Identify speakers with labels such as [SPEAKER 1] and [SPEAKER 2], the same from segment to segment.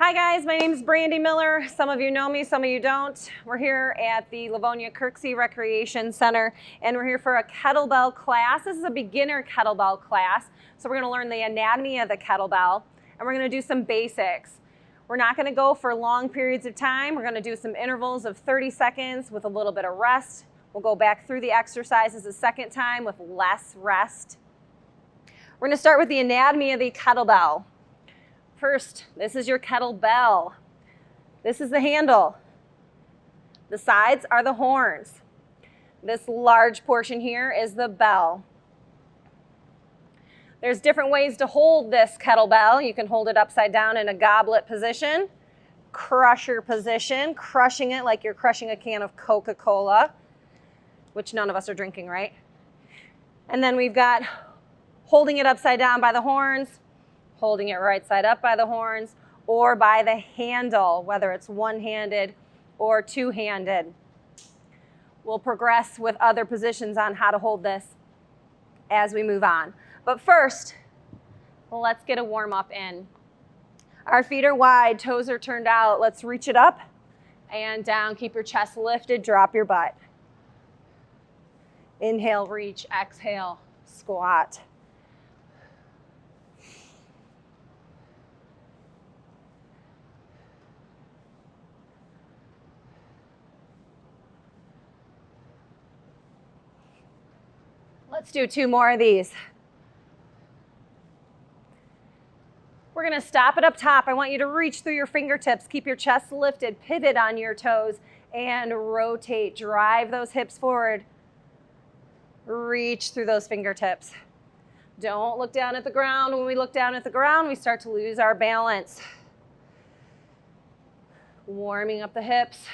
[SPEAKER 1] Hi guys, my name is Brandy Miller. Some of you know me, some of you don't. We're here at the Livonia Recreation Center and we're here for a kettlebell class. This is a beginner kettlebell class. So we're gonna learn the anatomy of the kettlebell and we're gonna do some basics. We're not gonna go for long periods of time. We're gonna do some intervals of 30 seconds with a little bit of rest. We'll go back through the exercises a second time with less rest. We're gonna start with the anatomy of the kettlebell. First, this is your kettlebell. This is the handle. The sides are the horns. This large portion here is the bell. There's different ways to hold this kettlebell. You can hold it upside down in a goblet position, crusher position, crushing it like you're crushing a can of Coca-Cola, which none of us are drinking, right? And then we've got holding it upside down by the horns, holding it right side up by the horns, or by the handle, whether it's one-handed or two-handed. We'll progress with other positions on how to hold this as we move on. But first, let's get a warm-up in. Our feet are wide, toes are turned out. Let's reach it up and down. Keep your chest lifted, drop your butt. Inhale, reach, exhale, squat. Let's do 2 more of these. We're gonna stop it up top. I want you to reach through your fingertips, keep your chest lifted, pivot on your toes, and rotate. Drive those hips forward. Reach through those fingertips. Don't look down at the ground. When we look down at the ground, we start to lose our balance. Warming up the hips.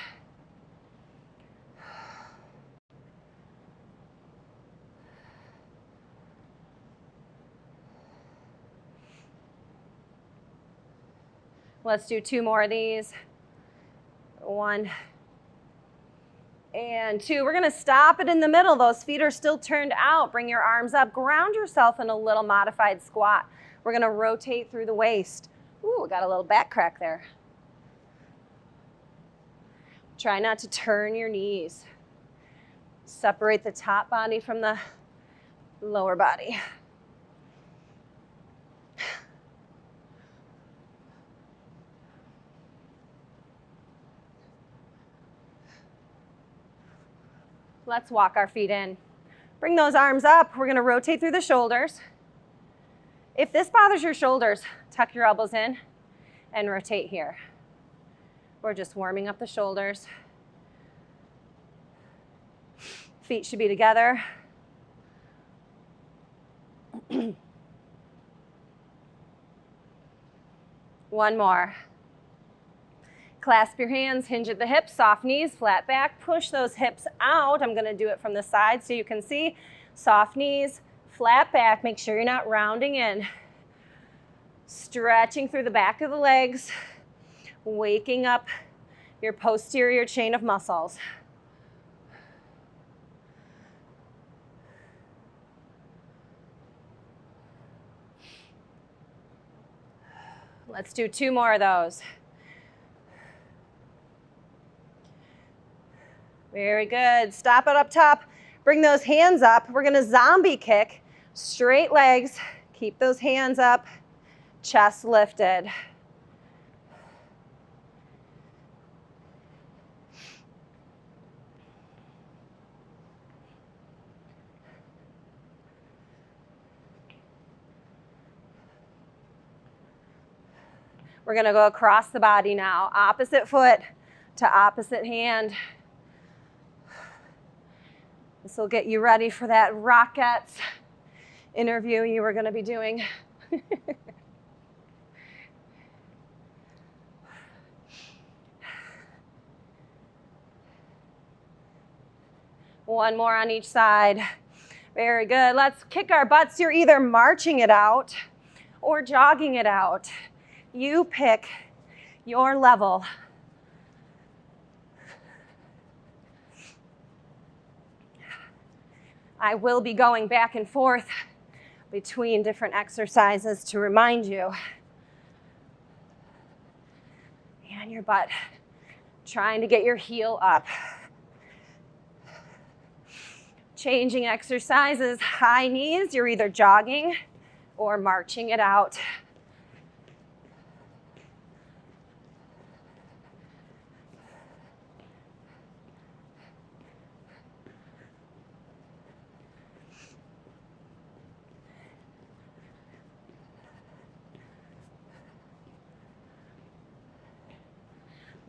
[SPEAKER 1] Let's do 2 more of these. 1 and 2. We're gonna stop it in the middle. Those feet are still turned out. Bring your arms up. Ground yourself in a little modified squat. We're gonna rotate through the waist. Ooh, got a little back crack there. Try not to turn your knees. Separate the top body from the lower body. Let's walk our feet in. Bring those arms up. We're gonna rotate through the shoulders. If this bothers your shoulders, tuck your elbows in and rotate here. We're just warming up the shoulders. Feet should be together. One more. Clasp your hands, hinge at the hips, soft knees, flat back. Push those hips out. I'm gonna do it from the side so you can see. Soft knees, flat back. Make sure you're not rounding in. Stretching through the back of the legs, waking up your posterior chain of muscles. Let's do 2 more of those. Very good. Stop it up top. Bring those hands up. We're gonna zombie kick. Straight legs. Keep those hands up. Chest lifted. We're gonna go across the body now. Opposite foot to opposite hand. This will get you ready for that Rockettes interview you were going to be doing. One more on each side. Very good. Let's kick our butts. You're either marching it out or jogging it out. You pick your level. I will be going back and forth between different exercises to remind you but trying to get your heel up. Changing exercises, high knees, you're either jogging or marching it out.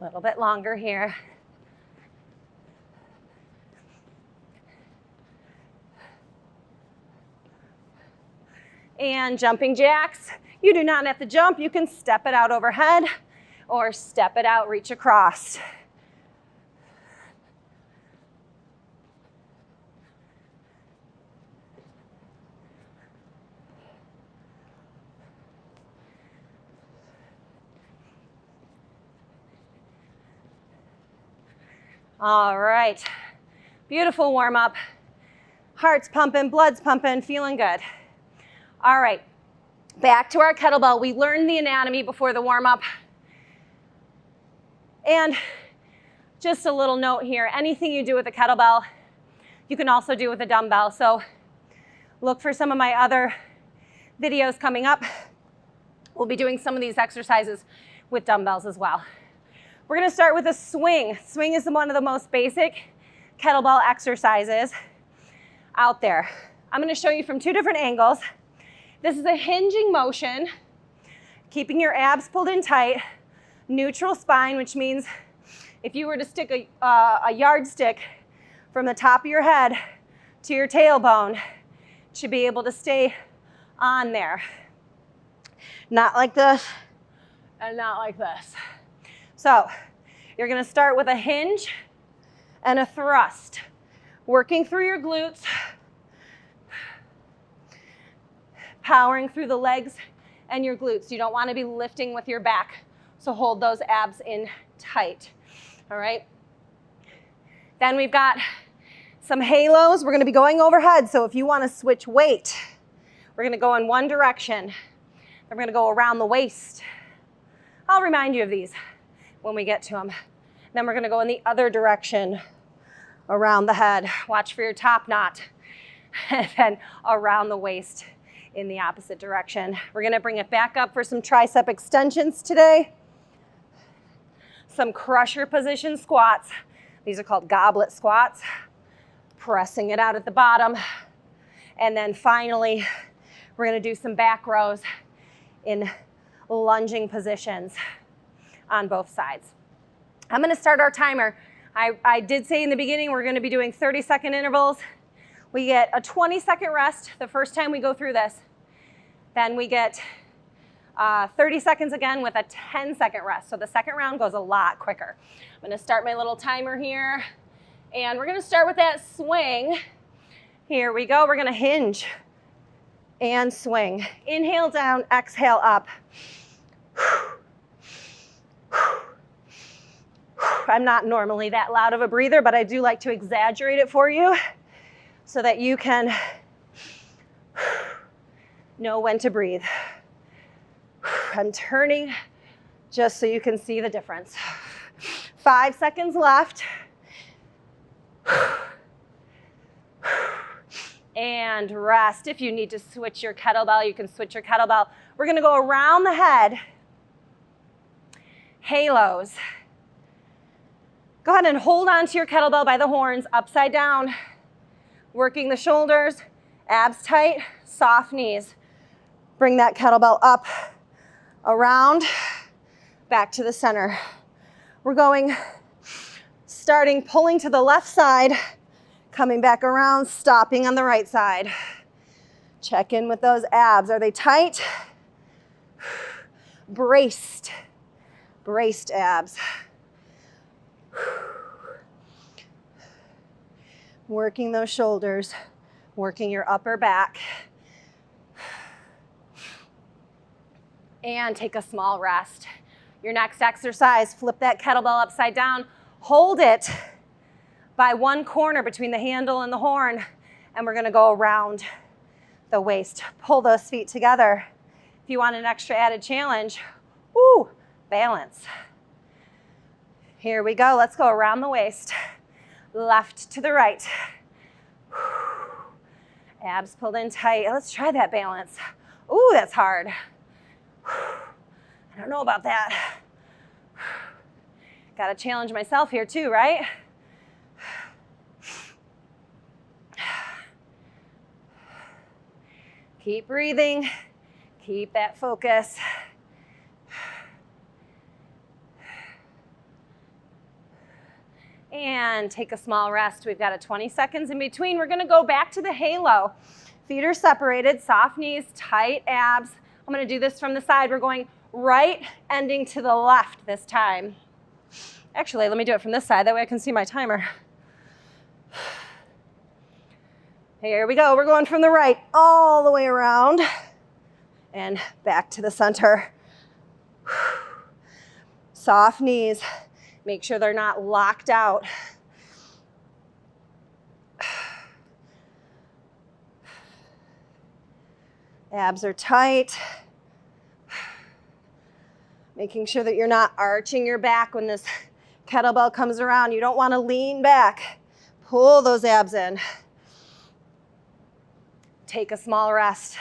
[SPEAKER 1] A little bit longer here. And jumping jacks, you do not have to jump. You can step it out overhead or step it out, reach across. All right, beautiful warm up. Heart's pumping, blood's pumping, feeling good. All right, back to our kettlebell. We learned the anatomy before the warm up. And just a little note here, anything you do with a kettlebell, you can also do with a dumbbell. So look for some of my other videos coming up. We'll be doing some of these exercises with dumbbells as well. We're gonna start with a swing. Swing is one of the most basic kettlebell exercises out there. I'm gonna show you from two different angles. This is a hinging motion, keeping your abs pulled in tight, neutral spine, which means if you were to stick a yardstick from the top of your head to your tailbone, it should be able to stay on there. Not like this, and not like this. So you're gonna start with a hinge and a thrust, working through your glutes, powering through the legs and your glutes. You don't wanna be lifting with your back, so hold those abs in tight, all right? Then we've got some halos. We're gonna be going overhead, so if you wanna switch weight, we're gonna go in one direction. Then we're gonna go around the waist. I'll remind you of these when we get to them. Then we're gonna go in the other direction, around the head. Watch for your top knot. And then around the waist in the opposite direction. We're gonna bring it back up for some tricep extensions today. Some crusher position squats. These are called goblet squats. Pressing it out at the bottom. And then finally, we're gonna do some back rows in lunging positions on both sides. I'm gonna start our timer. I did say in the beginning we're gonna be doing 30-second intervals. We get a 20-second rest the first time we go through this. Then we get 30 seconds again with a 10-second rest. So the second round goes a lot quicker. I'm gonna start my little timer here. And we're gonna start with that swing. Here we go, we're gonna hinge and swing. Inhale down, exhale up. I'm not normally that loud of a breather, but I do like to exaggerate it for you so that you can know when to breathe. I'm turning just so you can see the difference. 5 seconds left. And rest. If you need to switch your kettlebell, you can switch your kettlebell. We're gonna go around the head. Halos. Go ahead and hold on to your kettlebell by the horns, upside down. Working the shoulders, abs tight, soft knees. Bring that kettlebell up, around, back to the center. We're going, starting pulling to the left side, coming back around, stopping on the right side. Check in with those abs. Are they tight? Braced. Braced abs. Working those shoulders, working your upper back. And take a small rest. Your next exercise, flip that kettlebell upside down. Hold it by one corner between the handle and the horn, and we're gonna go around the waist. Pull those feet together. If you want an extra added challenge, balance. Here we go. Let's go around the waist. Left to the right. Abs pulled in tight. Let's try that balance. Ooh, that's hard. I don't know about that. Got to challenge myself here too, right? Keep breathing. Keep that focus. And take a small rest. We've got a 20 seconds in between. We're gonna go back to the halo. Feet are separated, soft knees, tight abs. I'm gonna do this from the side. We're going right ending to the left this time. Actually, let me do it from this side. That way I can see my timer. Here we go. We're going from the right all the way around and back to the center. Soft knees. Make sure they're not locked out. Abs are tight. Making sure that you're not arching your back when this kettlebell comes around. You don't want to lean back. Pull those abs in. Take a small rest.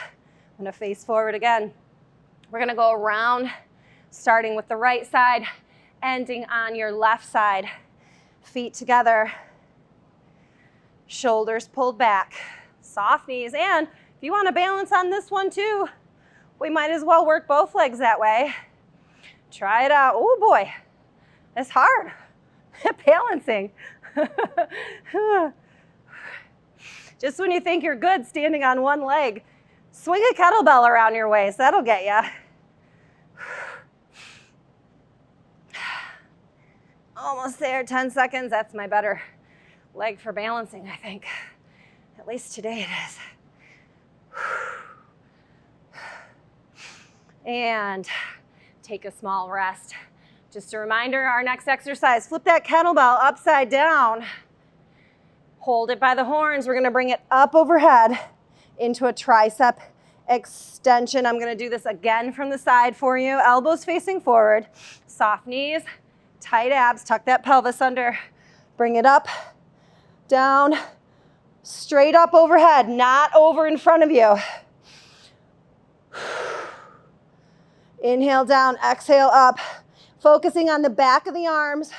[SPEAKER 1] I'm going to face forward again. We're going to go around, starting with the right side, ending on your left side. Feet together. Shoulders pulled back. Soft knees. And if you want to balance on this one too, we might as well work both legs that way. Try it out. Oh boy, it's hard. Balancing. Just when you think you're good standing on one leg, swing a kettlebell around your waist. That'll get you. Almost there, 10 seconds. That's my better leg for balancing, I think. At least today it is. And take a small rest. Just a reminder, our next exercise, flip that kettlebell upside down. Hold it by the horns. We're gonna bring it up overhead into a tricep extension. I'm gonna do this again from the side for you. Elbows facing forward, soft knees, tight abs, tuck that pelvis under. Bring it up, down, straight up overhead, not over in front of you. Inhale down, exhale up. Focusing on the back of the arms.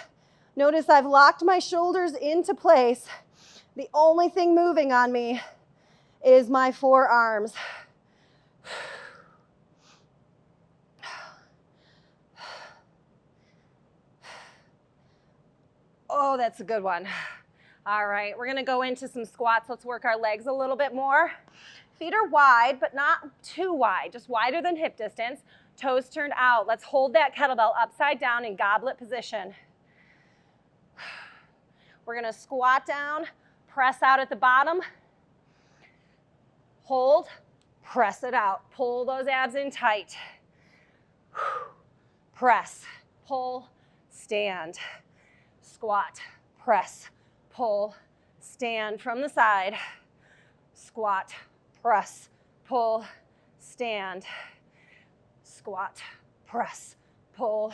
[SPEAKER 1] Notice I've locked my shoulders into place. The only thing moving on me is my forearms. Oh, that's a good one. All right, we're gonna go into some squats. Let's work our legs a little bit more. Feet are wide, but not too wide, just wider than hip distance. Toes turned out. Let's hold that kettlebell upside down in goblet position. We're gonna squat down, press out at the bottom, hold, press it out. Pull those abs in tight. Press, pull, stand. Squat, press, pull, stand from the side. Squat, press, pull, stand. Squat, press, pull,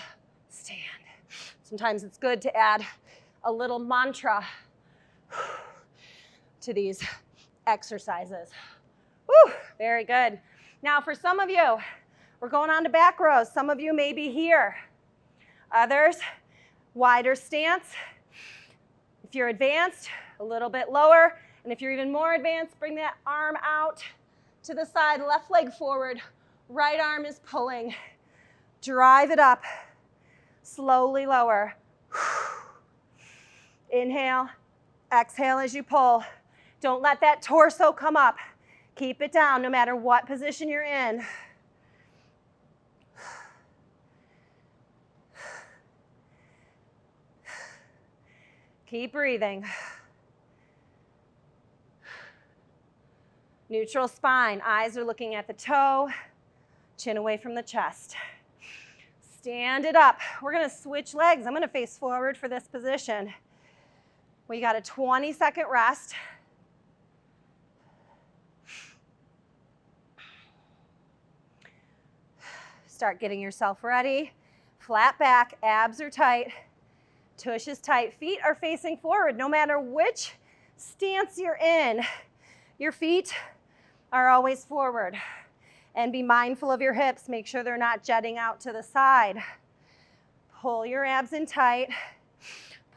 [SPEAKER 1] stand. Sometimes it's good to add a little mantra to these exercises. Woo, very good. Now for some of you, we're going on to back rows. Some of you may be here. Others, wider stance. If you're advanced, a little bit lower. And if you're even more advanced, bring that arm out to the side, left leg forward, right arm is pulling. Drive it up, slowly lower. Inhale, exhale as you pull. Don't let that torso come up. Keep it down no matter what position you're in. Keep breathing. Neutral spine, eyes are looking at the toe, chin away from the chest. Stand it up. We're gonna switch legs. I'm gonna face forward for this position. We got a 20-second rest. Start getting yourself ready. Flat back, abs are tight. Tush is tight. Feet are facing forward. No matter which stance you're in, your feet are always forward. And be mindful of your hips. Make sure they're not jetting out to the side. Pull your abs in tight.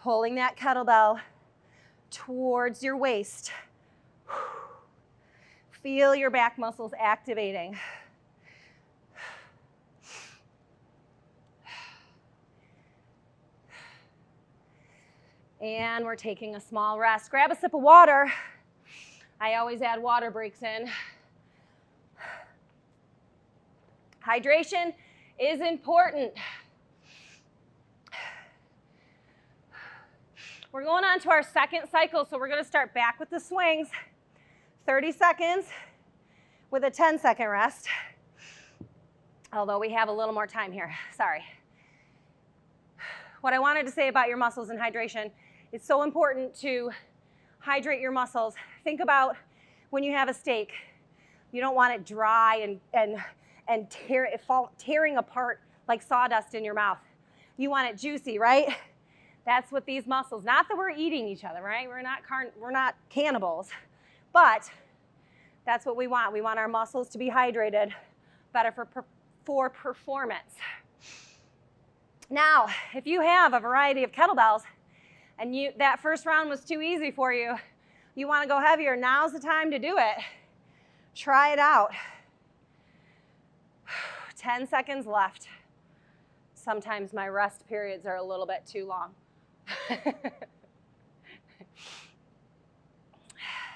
[SPEAKER 1] Pulling that kettlebell towards your waist. Feel your back muscles activating. And we're taking a small rest. Grab a sip of water. I always add water breaks in. Hydration is important. We're going on to our second cycle, so we're going to start back with the swings. 30 seconds with a 10-second rest. Although we have a little more time here. Sorry. What I wanted to say about your muscles and hydration, it's so important to hydrate your muscles. Think about when you have a steak. You don't want it dry and tearing apart like sawdust in your mouth. You want it juicy, right? That's what these muscles, not that we're eating each other, right? We're not cannibals, but that's what we want. We want our muscles to be hydrated, better for performance. Now, if you have a variety of kettlebells and that first round was too easy for you, you want to go heavier, now's the time to do it. Try it out. 10 seconds left. Sometimes my rest periods are a little bit too long.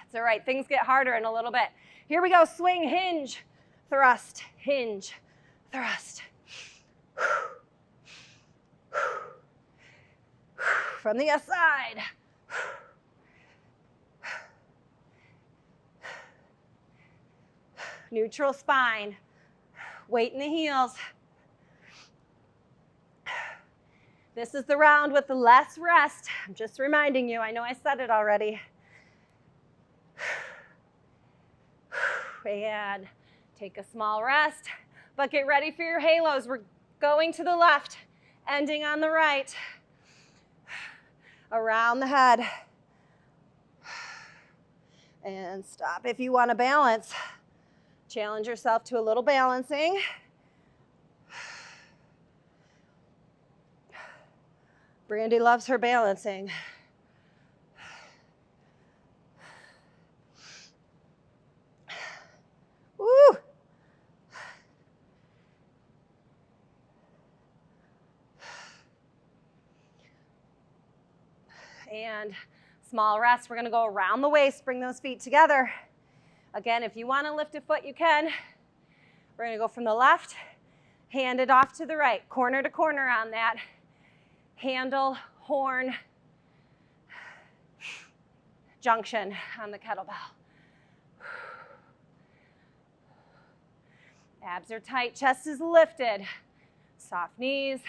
[SPEAKER 1] It's all right, things get harder in a little bit. Here we go, swing, hinge, thrust, hinge, thrust. From the side. Neutral spine, weight in the heels. This is the round with the less rest. I'm just reminding you, I know I said it already. And take a small rest, but get ready for your halos. We're going to the left, ending on the right. Around the head. And stop if you want to balance. Challenge yourself to a little balancing. Brandy loves her balancing. Woo! And small rest. We're going to go around the waist, bring those feet together. Again, if you want to lift a foot, you can. We're going to go from the left, hand it off to the right, corner to corner on that. Handle, horn, junction on the kettlebell. Abs are tight, chest is lifted. Soft knees.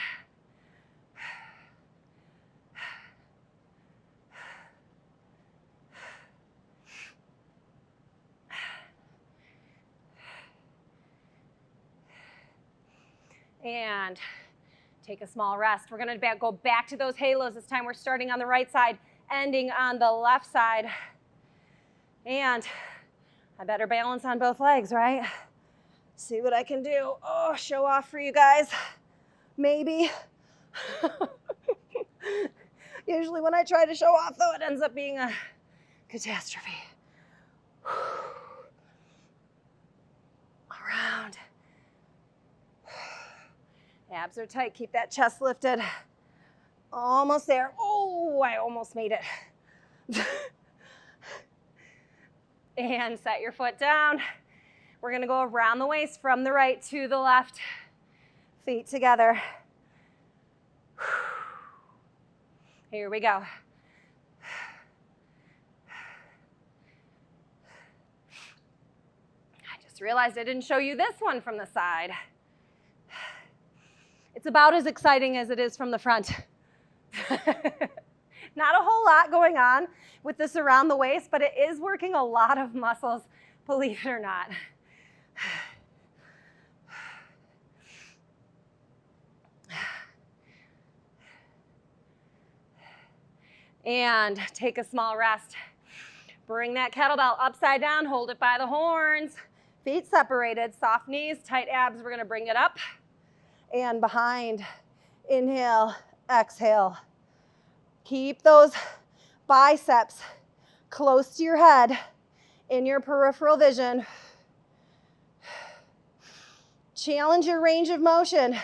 [SPEAKER 1] And take a small rest. We're going to go back to those halos. This time we're starting on the right side, ending on the left side. And I better balance on both legs, right? See what I can do. Oh, show off for you guys. Maybe. Usually when I try to show off, though, it ends up being a catastrophe. Around. Abs are tight. Keep that chest lifted. Almost there. Oh, I almost made it. And set your foot down. We're going to go around the waist from the right to the left. Feet together. Here we go. I just realized I didn't show you this one from the side. It's about as exciting as it is from the front. Not a whole lot going on with this around the waist, but it is working a lot of muscles, believe it or not. And take a small rest. Bring that kettlebell upside down, hold it by the horns, feet separated, soft knees, tight abs. We're gonna bring it up and behind. Inhale, exhale. Keep those biceps close to your head in your peripheral vision. Challenge your range of motion.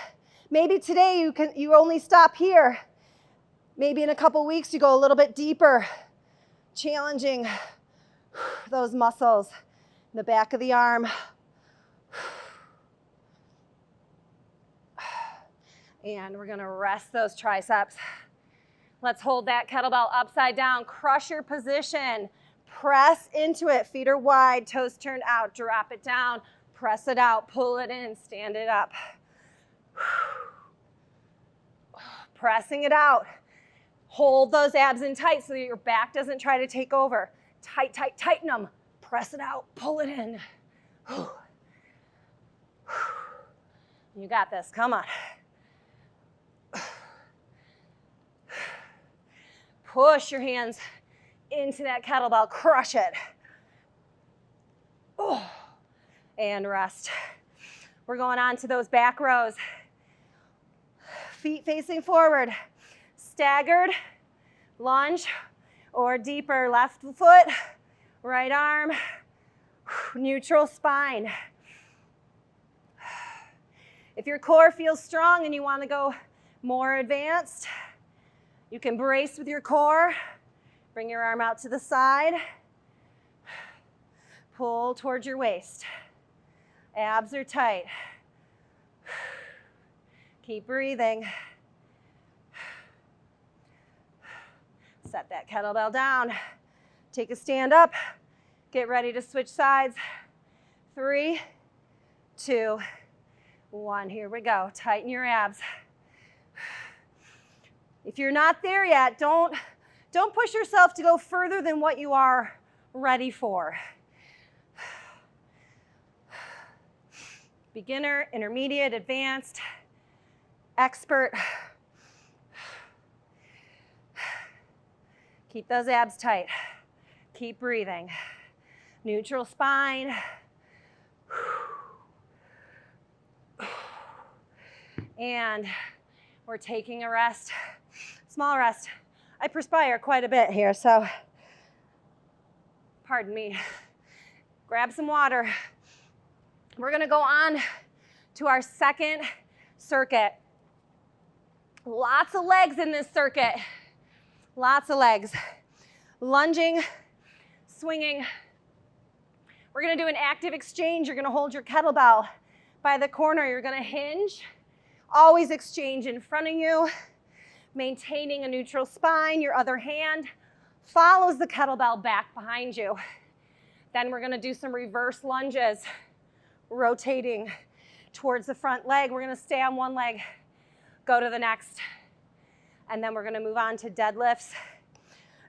[SPEAKER 1] Maybe today you only stop here. Maybe in a couple weeks you go a little bit deeper, challenging those muscles in the back of the arm. And we're gonna rest those triceps. Let's hold that kettlebell upside down. Crush your position. Press into it. Feet are wide, toes turned out. Drop it down. Press it out. Pull it in. Stand it up. Pressing it out. Hold those abs in tight so that your back doesn't try to take over. Tight, tight, tighten them. Press it out. Pull it in. You got this. Come on. Push your hands into that kettlebell. Crush it. Oh. And rest. We're going on to those back rows. Feet facing forward. Staggered, lunge, or deeper. Left foot, right arm, neutral spine. If your core feels strong and you want to go more advanced, you can brace with your core. Bring your arm out to the side. Pull towards your waist. Abs are tight. Keep breathing. Set that kettlebell down. Take a stand up. Get ready to switch sides. 3, 2, 1. Here we go. Tighten your abs. If you're not there yet, don't push yourself to go further than what you are ready for. Beginner, intermediate, advanced, expert. Keep those abs tight. Keep breathing. Neutral spine. And we're taking a rest, small rest. I perspire quite a bit here, so pardon me. Grab some water. We're gonna go on to our second circuit. Lots of legs in this circuit. Lots of legs. Lunging, swinging. We're gonna do an active exchange. You're gonna hold your kettlebell by the corner. You're gonna hinge. Always exchange in front of you, maintaining a neutral spine. Your other hand follows the kettlebell back behind you. Then we're gonna do some reverse lunges, rotating towards the front leg. We're gonna stay on one leg, go to the next. And then we're gonna move on to deadlifts.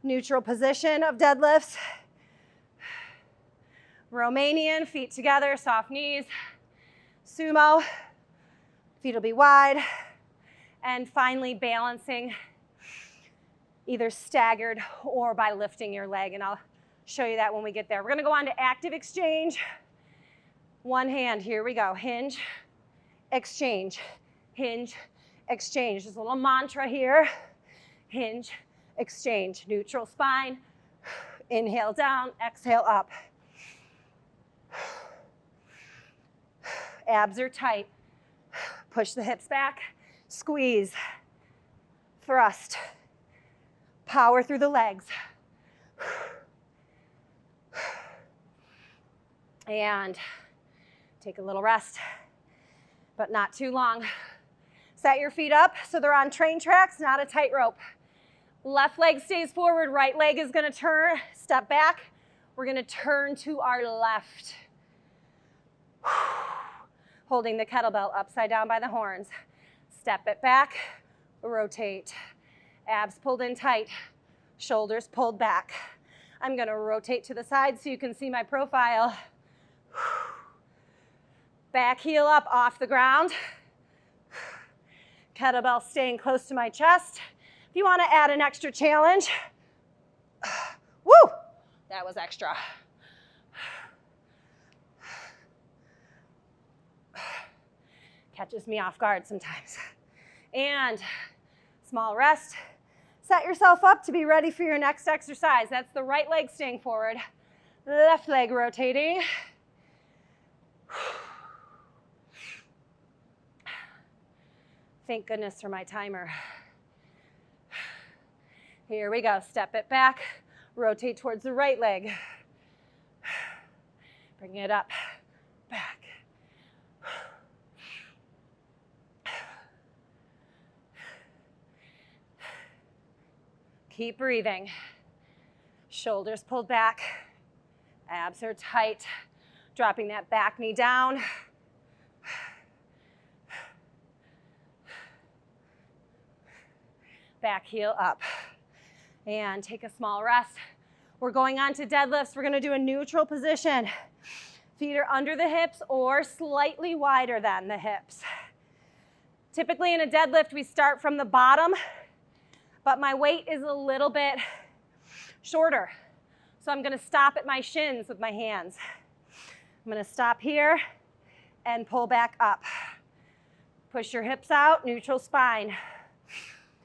[SPEAKER 1] Neutral position of deadlifts. Romanian, feet together, soft knees. Sumo, feet will be wide. And finally, balancing, either staggered or by lifting your leg. And I'll show you that when we get there. We're gonna go on to active exchange. One hand, here we go. Hinge, exchange, hinge, exchange. There's a little mantra here. Hinge, exchange. Neutral spine. Inhale down, exhale up. Abs are tight. Push the hips back. Squeeze. Thrust. Power through the legs. And take a little rest, but not too long. Set your feet up so they're on train tracks, not a tightrope. Left leg stays forward, right leg is gonna turn, step back. We're gonna turn to our left. Holding the kettlebell upside down by the horns. Step it back, rotate. Abs pulled in tight, shoulders pulled back. I'm gonna rotate to the side so you can see my profile. Back heel up off the ground. Kettlebell staying close to my chest. If you want to add an extra challenge, That was extra. Catches me off guard sometimes. And small rest. Set yourself up to be ready for your next exercise. That's the right leg staying forward, left leg rotating. Thank goodness for my timer. Here we go. Step it back. Rotate towards the right leg. Bring it up, back. Keep breathing. Shoulders pulled back. Abs are tight. Dropping that back knee down. Back heel up. And take a small rest. We're going on to deadlifts. We're going to do a neutral position. Feet are under the hips or slightly wider than the hips. Typically in a deadlift, we start from the bottom, but my weight is a little bit shorter. So I'm going to stop at my shins with my hands. I'm going to stop here and pull back up. Push your hips out, neutral spine.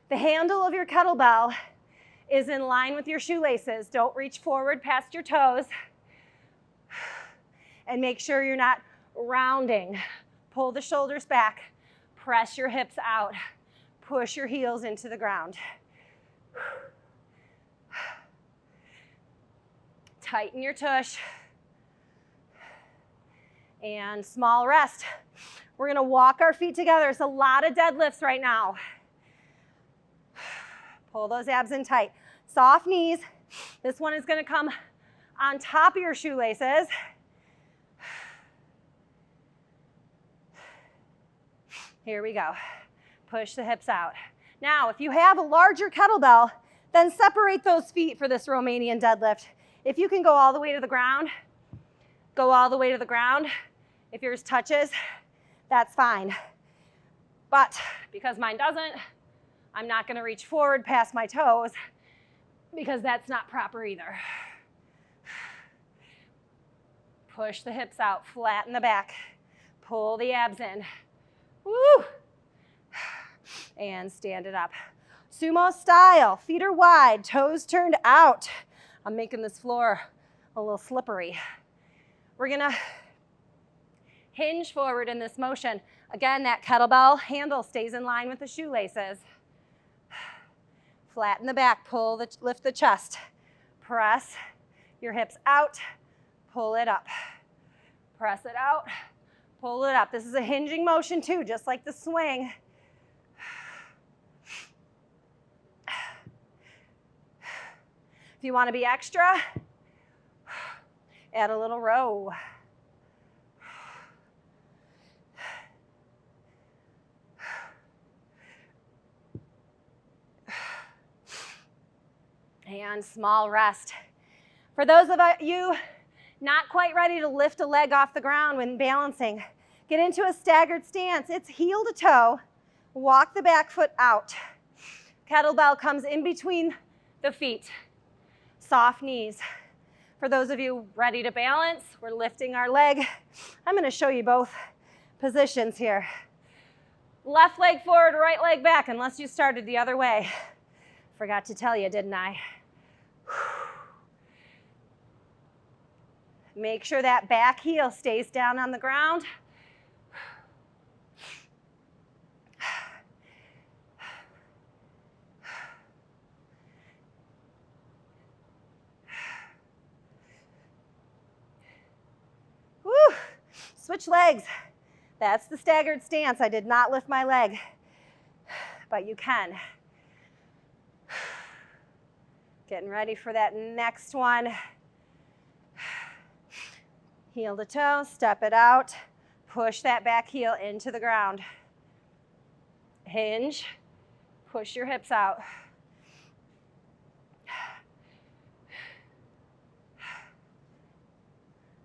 [SPEAKER 1] The handle of your kettlebell is in line with your shoelaces. Don't reach forward past your toes. And make sure you're not rounding. Pull the shoulders back. Press your hips out. Push your heels into the ground. Tighten your tush. And small rest. We're going to walk our feet together. It's a lot of deadlifts right now. Pull those abs in tight. Soft knees. This one is going to come on top of your shoelaces. Here we go. Push the hips out. Now, if you have a larger kettlebell, then separate those feet for this Romanian deadlift. If you can go all the way to the ground, go all the way to the ground. If yours touches, that's fine. But because mine doesn't, I'm not going to reach forward past my toes because that's not proper either. Push the hips out, flatten the back, pull the abs in. Woo! And stand it up. Sumo style, feet are wide, toes turned out. I'm making this floor a little slippery. We're gonna hinge forward in this motion. Again, that kettlebell handle stays in line with the shoelaces. Flatten the back, lift the chest. Press your hips out, pull it up. Press it out, pull it up. This is a hinging motion too, just like the swing. If you want to be extra, add a little row. And small rest. For those of you not quite ready to lift a leg off the ground when balancing, get into a staggered stance. It's heel to toe. Walk the back foot out. Kettlebell comes in between the feet. Soft knees. For those of you ready to balance, we're lifting our leg. I'm going to show you both positions here. Left leg forward, right leg back, unless you started the other way. Forgot to tell you, didn't I? Make sure that back heel stays down on the ground. Woo! Switch legs. That's the staggered stance. I did not lift my leg, but you can. Getting ready for that next one. Heel to toe, step it out. Push that back heel into the ground. Hinge, push your hips out.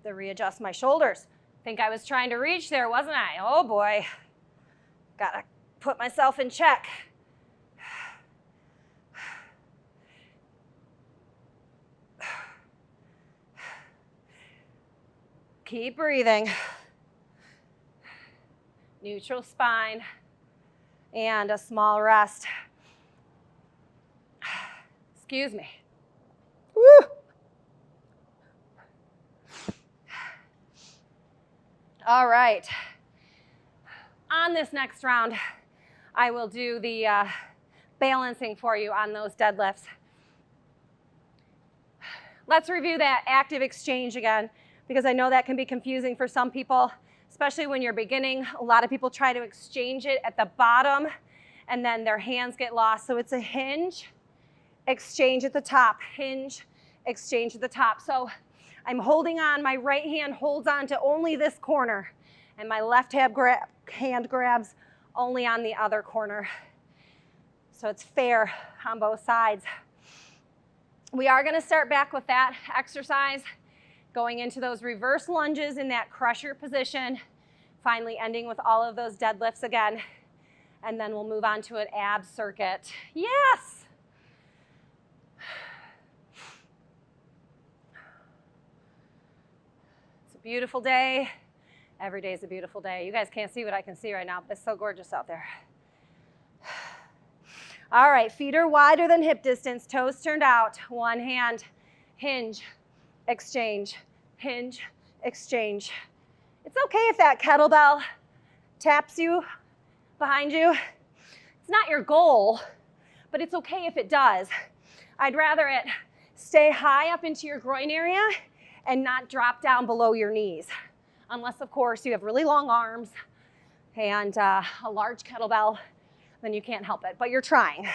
[SPEAKER 1] Then readjust my shoulders. Think I was trying to reach there, wasn't I? Oh boy. Gotta put myself in check. Keep breathing. Neutral spine and a small rest. Excuse me. Woo! All right. On this next round, I will do the balancing for you on those deadlifts. Let's review that active exchange again, because I know that can be confusing for some people, especially when you're beginning. A lot of people try to exchange it at the bottom and then their hands get lost. So it's a hinge, exchange at the top, hinge, exchange at the top. So I'm holding on, my right hand holds on to only this corner, and my left hand grabs only on the other corner. So it's fair on both sides. We are going to start back with that exercise, going into those reverse lunges in that crusher position, finally ending with all of those deadlifts again, and then we'll move on to an ab circuit. Yes! It's a beautiful day. Every day is a beautiful day. You guys can't see what I can see right now, but it's so gorgeous out there. All right, feet are wider than hip distance, toes turned out. One hand, hinge, exchange, hinge, exchange. It's okay if that kettlebell taps you behind you. It's not your goal, but it's okay if it does. I'd rather it stay high up into your groin area and not drop down below your knees. Unless, of course, you have really long arms and a large kettlebell, then you can't help it, but you're trying.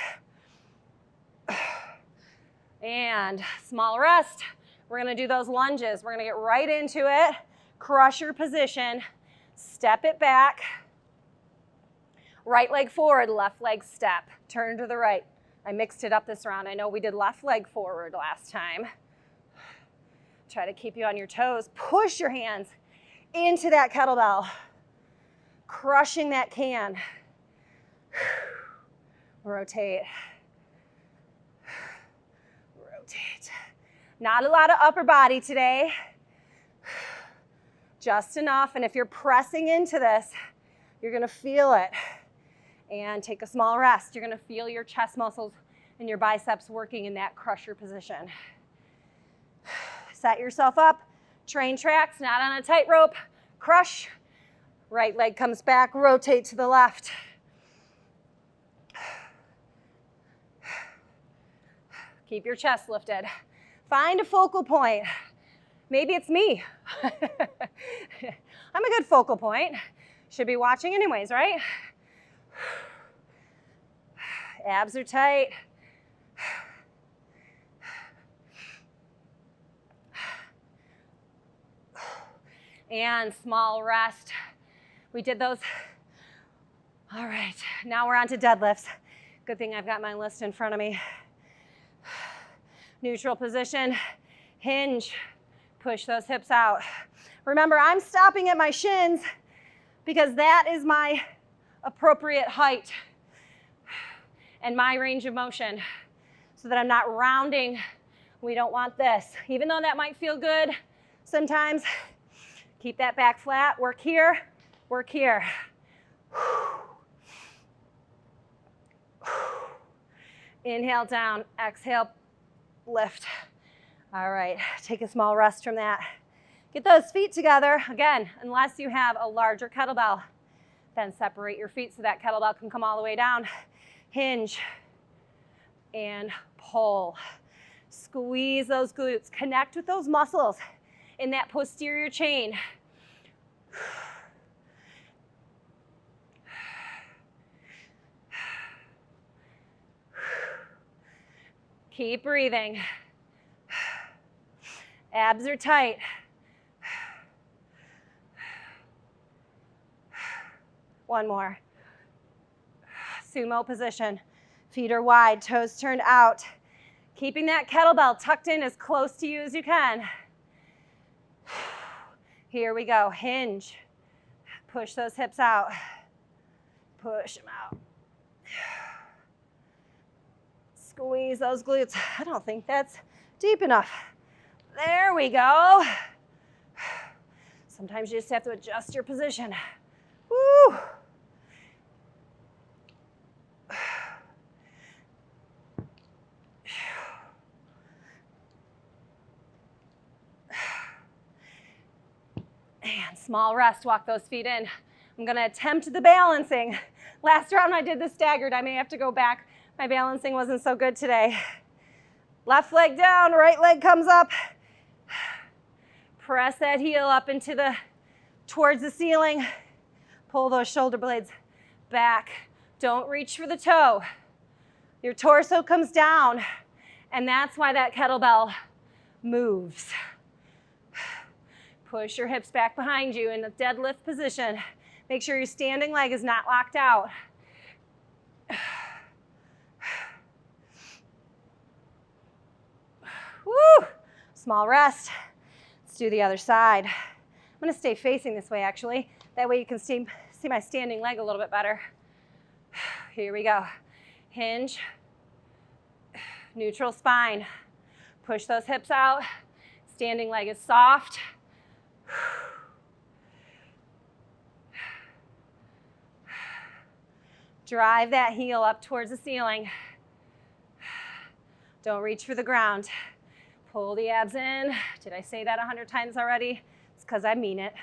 [SPEAKER 1] And small rest. We're gonna do those lunges. We're gonna get right into it. Crusher position, step it back. Right leg forward, left leg step. Turn to the right. I mixed it up this round. I know we did left leg forward last time. Try to keep you on your toes. Push your hands into that kettlebell. Crushing that can. Rotate. Rotate. Not a lot of upper body today. Just enough. And if you're pressing into this, you're going to feel it. And take a small rest. You're going to feel your chest muscles and your biceps working in that crusher position. Set yourself up. Train tracks, not on a tightrope. Crush. Right leg comes back. Rotate to the left. Keep your chest lifted. Find a focal point. Maybe it's me. I'm a good focal point. Should be watching anyways, right? Abs are tight. And small rest. We did those. All right, now we're on to deadlifts. Good thing I've got my list in front of me. Neutral position, hinge, push those hips out. Remember, I'm stopping at my shins because that is my appropriate height and my range of motion so that I'm not rounding. We don't want this. Even though that might feel good sometimes, keep that back flat. Work here, work here. Inhale down, exhale, lift. All right, take a small rest from that. Get those feet together. Again, unless you have a larger kettlebell, then separate your feet so that kettlebell can come all the way down. Hinge and pull. Squeeze those glutes. Connect with those muscles in that posterior chain. Keep breathing. Abs are tight. One more. Sumo position. Feet are wide, toes turned out. Keeping that kettlebell tucked in as close to you as you can. Here we go. Hinge. Push those hips out. Push them out. Squeeze those glutes. I don't think that's deep enough. There we go. Sometimes you just have to adjust your position. Woo! And small rest, walk those feet in. I'm gonna attempt the balancing. Last round I did the staggered. I may have to go back. My balancing wasn't so good today. Left leg down, right leg comes up. Press that heel up towards the ceiling. Pull those shoulder blades back. Don't reach for the toe. Your torso comes down, and that's why that kettlebell moves. Push your hips back behind you in a deadlift position. Make sure your standing leg is not locked out. Woo! Small rest. Let's do the other side. I'm gonna stay facing this way actually. That way you can see my standing leg a little bit better. Here we go. Hinge, neutral spine. Push those hips out. Standing leg is soft. Drive that heel up towards the ceiling. Don't reach for the ground. Pull the abs in. Did I say that 100 times already? It's because I mean it.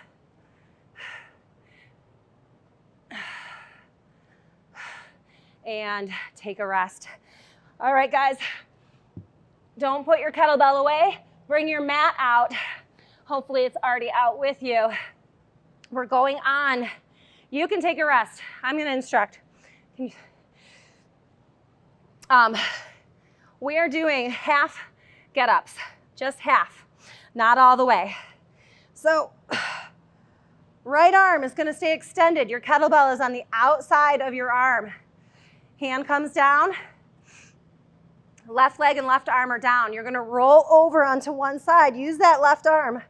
[SPEAKER 1] And take a rest. All right, guys. Don't put your kettlebell away. Bring your mat out. Hopefully it's already out with you. We're going on. You can take a rest. I'm going to instruct. We are doing half get-ups, just half, not all the way. So right arm is going to stay extended. Your kettlebell is on the outside of your arm. Hand comes down. Left leg and left arm are down. You're going to roll over onto one side. Use that left arm.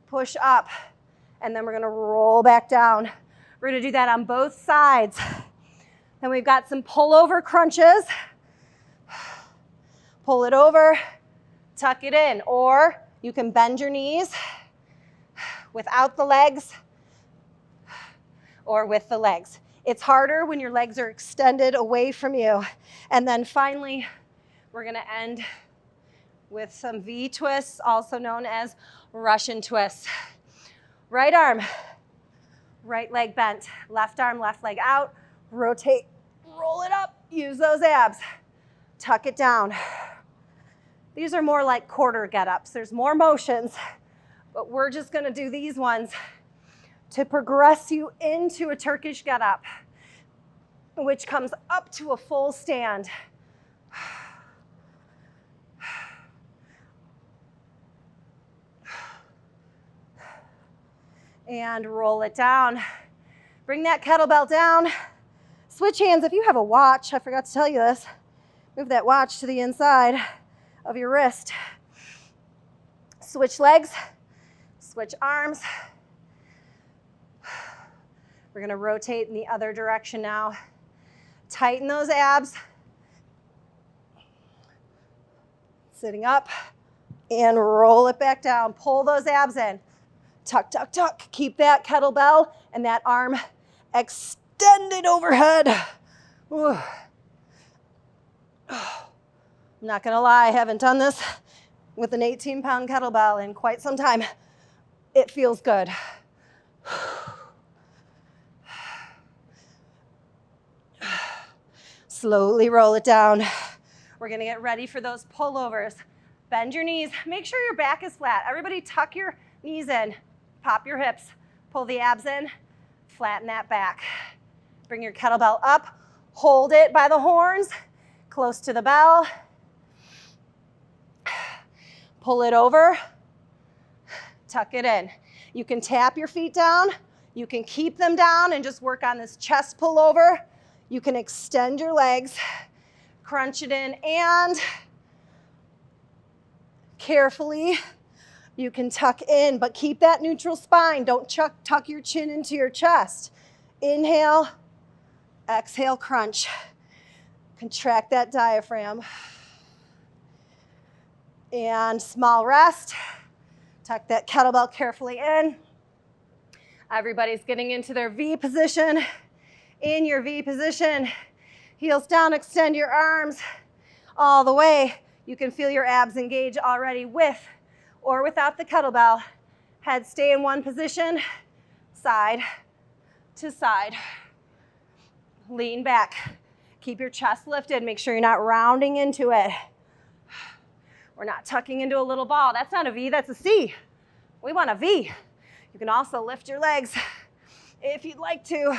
[SPEAKER 1] Push up. And then we're going to roll back down. We're going to do that on both sides. Then we've got some pullover crunches. Pull it over, tuck it in. Or you can bend your knees without the legs or with the legs. It's harder when your legs are extended away from you. And then finally, we're going to end with some V twists, also known as Russian twists. Right arm, right leg bent. Left arm, left leg out. Rotate, roll it up. Use those abs. Tuck it down. These are more like quarter get-ups. There's more motions, but we're just going to do these ones to progress you into a Turkish get-up, which comes up to a full stand. And roll it down. Bring that kettlebell down. Switch hands. If you have a watch, I forgot to tell you this, move that watch to the inside of your wrist. Switch legs, switch arms. We're gonna rotate in the other direction now. Tighten those abs. Sitting up and roll it back down. Pull those abs in. Tuck, tuck, tuck. Keep that kettlebell and that arm extended overhead. Ooh. I'm not gonna lie, I haven't done this with an 18-pound kettlebell in quite some time. It feels good. Slowly roll it down. We're gonna get ready for those pullovers. Bend your knees. Make sure your back is flat. Everybody tuck your knees in. Pop your hips. Pull the abs in. Flatten that back. Bring your kettlebell up. Hold it by the horns, close to the bell. Pull it over. Tuck it in. You can tap your feet down. You can keep them down and just work on this chest pullover. You can extend your legs, crunch it in, and carefully you can tuck in, but keep that neutral spine. Don't tuck your chin into your chest. Inhale, exhale, crunch. Contract that diaphragm. And small rest. Tuck that kettlebell carefully in. Everybody's getting into their V position. In your V position, heels down, extend your arms all the way. You can feel your abs engage already with or without the kettlebell. Head stay in one position, side to side. Lean back. Keep your chest lifted. Make sure you're not rounding into it. We're not tucking into a little ball. That's not a V, that's a C. We want a V. You can also lift your legs if you'd like to,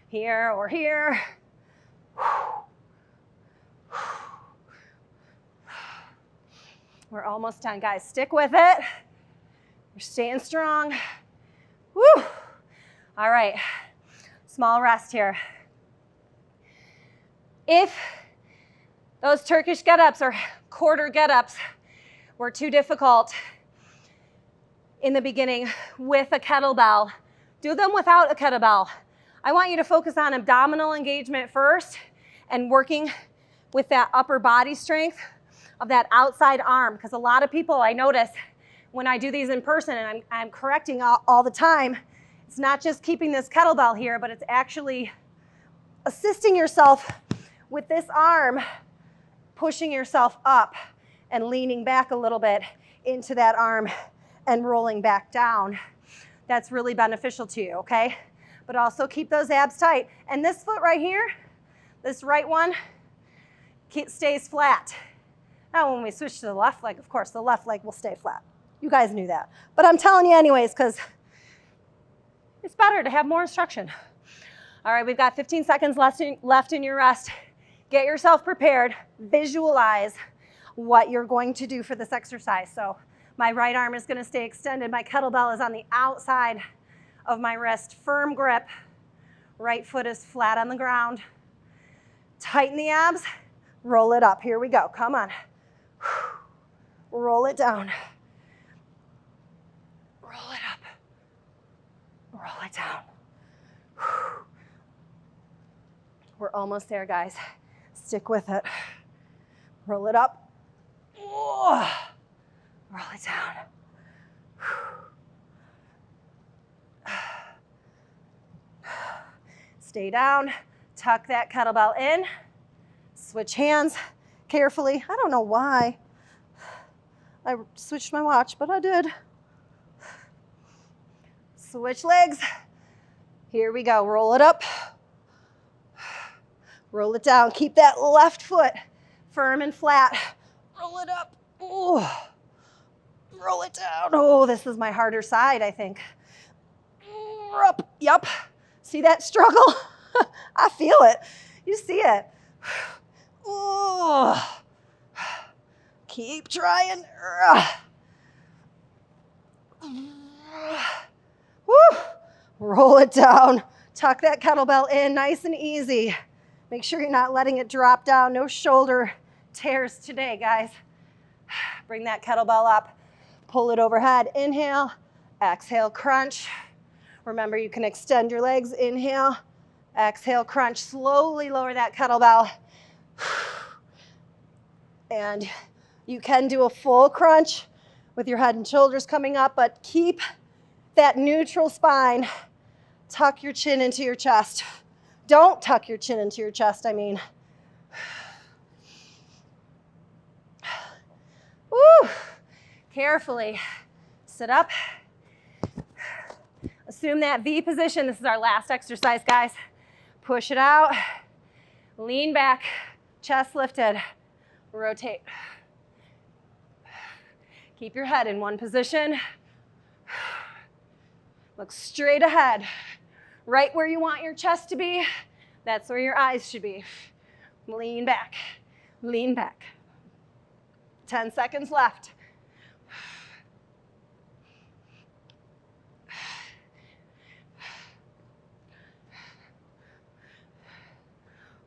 [SPEAKER 1] here or here. We're almost done, guys. Stick with it. You're staying strong. Woo! All right, small rest here. If those Turkish get-ups or quarter get-ups were too difficult in the beginning with a kettlebell, do them without a kettlebell. I want you to focus on abdominal engagement first and working with that upper body strength of that outside arm, because a lot of people I notice when I do these in person, and I'm correcting all the time, it's not just keeping this kettlebell here, but it's actually assisting yourself with this arm, pushing yourself up and leaning back a little bit into that arm and rolling back down. That's really beneficial to you, okay? But also keep those abs tight. And this foot right here, this right one, stays flat. Now when we switch to the left leg, of course, the left leg will stay flat. You guys knew that. But I'm telling you anyways, because it's better to have more instruction. All right, we've got 15 seconds left in your rest. Get yourself prepared. Visualize what you're going to do for this exercise. So my right arm is going to stay extended. My kettlebell is on the outside of my wrist. Firm grip. Right foot is flat on the ground. Tighten the abs. Roll it up. Here we go. Come on. Roll it down. Roll it up. Roll it down. We're almost there, guys. Stick with it. Roll it up. Roll it down. Stay down. Tuck that kettlebell in. Switch hands carefully. I don't know why I switched my watch, but I did. Switch legs. Here we go. Roll it up. Roll it down. Keep that left foot firm and flat. Roll it up. Ooh. Roll it down. Oh, this is my harder side, I think. Up. Yup. See that struggle? I feel it. You see it. Ooh. Keep trying. Woo. Roll it down. Tuck that kettlebell in nice and easy. Make sure you're not letting it drop down. No shoulder tears today, guys. Bring that kettlebell up. Pull it overhead. Inhale. Exhale, crunch. Remember, you can extend your legs. Inhale. Exhale, crunch. Slowly lower that kettlebell. And you can do a full crunch with your head and shoulders coming up, but keep that neutral spine. Tuck your chin into your chest. Don't tuck your chin into your chest, I mean. Woo! Carefully sit up. Assume that V position. This is our last exercise, guys. Push it out. Lean back. Chest lifted. Rotate. Keep your head in one position. Look straight ahead. Right where you want your chest to be, that's where your eyes should be. Lean back. Lean back. 10 seconds left.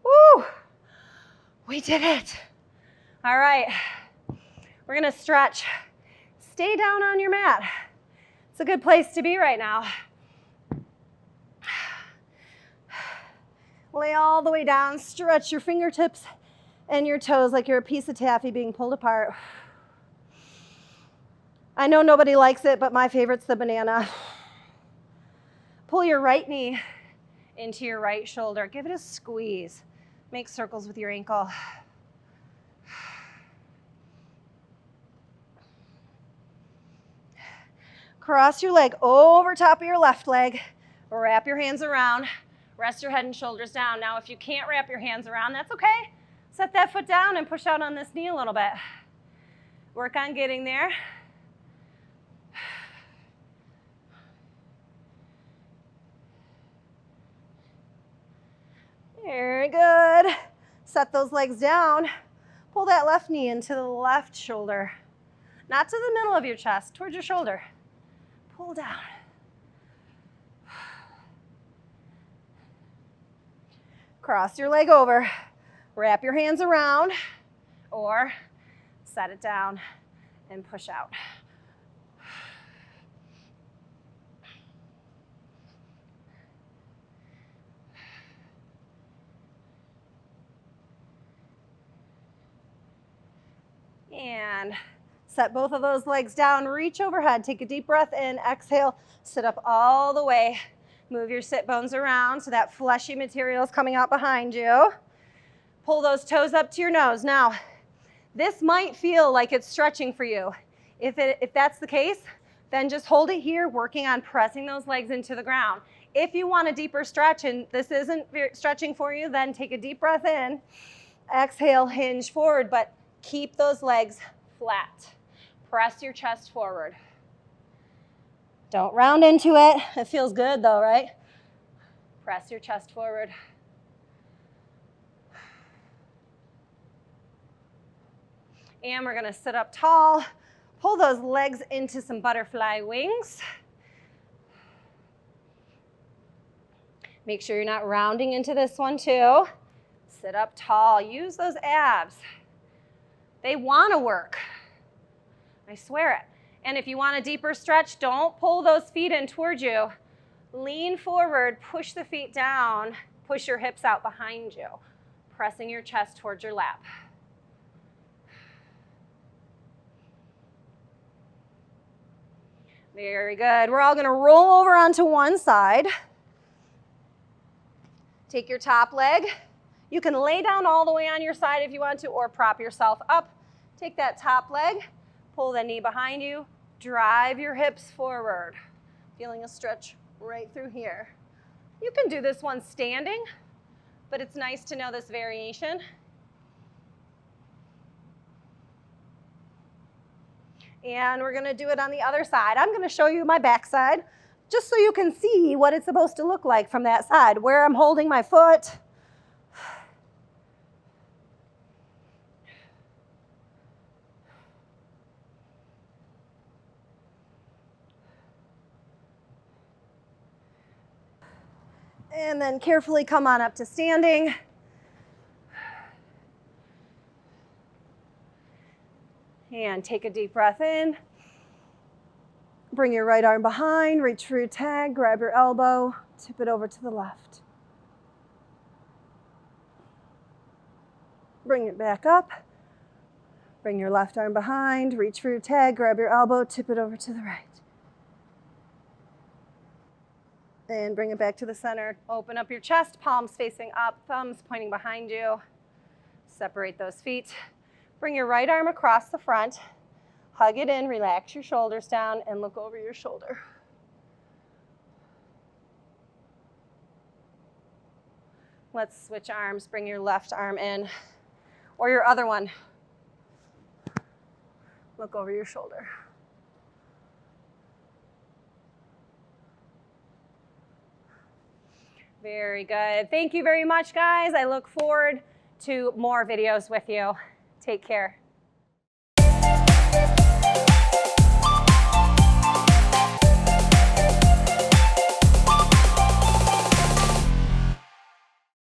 [SPEAKER 1] Woo! We did it. All right. We're going to stretch. Stay down on your mat. It's a good place to be right now. Lay all the way down. Stretch your fingertips and your toes like you're a piece of taffy being pulled apart. I know nobody likes it, but my favorite's the banana. Pull your right knee into your right shoulder. Give it a squeeze. Make circles with your ankle. Cross your leg over top of your left leg. Wrap your hands around. Rest your head and shoulders down. Now, if you can't wrap your hands around, that's okay. Set that foot down and push out on this knee a little bit. Work on getting there. Very good. Set those legs down. Pull that left knee into the left shoulder. Not to the middle of your chest, towards your shoulder. Pull down. Cross your leg over. Wrap your hands around or set it down and push out. And set both of those legs down, reach overhead, take a deep breath in, exhale, sit up all the way. Move your sit bones around so that fleshy material is coming out behind you. Pull those toes up to your nose. Now, this might feel like it's stretching for you. If that's the case, then just hold it here, working on pressing those legs into the ground. If you want a deeper stretch and this isn't stretching for you, then take a deep breath in, exhale, hinge forward, but keep those legs flat. Press your chest forward. Don't round into it. It feels good though, right? Press your chest forward. And we're gonna sit up tall. Pull those legs into some butterfly wings. Make sure you're not rounding into this one too. Sit up tall. Use those abs. They want to work. I swear it. And if you want a deeper stretch, don't pull those feet in towards you. Lean forward, push the feet down, push your hips out behind you, pressing your chest towards your lap. Very good. We're all going to roll over onto one side. Take your top leg. You can lay down all the way on your side if you want to, or prop yourself up. Take that top leg, pull the knee behind you, drive your hips forward. Feeling a stretch right through here. You can do this one standing, but it's nice to know this variation. And we're gonna do it on the other side. I'm gonna show you my back side, just so you can see what it's supposed to look like from that side, where I'm holding my foot. And then carefully come on up to standing. And take a deep breath in. Bring your right arm behind, reach for your tag, grab your elbow, tip it over to the left. Bring it back up. Bring your left arm behind, reach for your tag, grab your elbow, tip it over to the right. And bring it back to the center. Open up your chest, palms facing up, thumbs pointing behind you. Separate those feet. Bring your right arm across the front. Hug it in, relax your shoulders down, and look over your shoulder. Let's switch arms. Bring your left arm in, or your other one. Look over your shoulder. Very good. Thank you very much, guys. I look forward to more videos with you. Take care.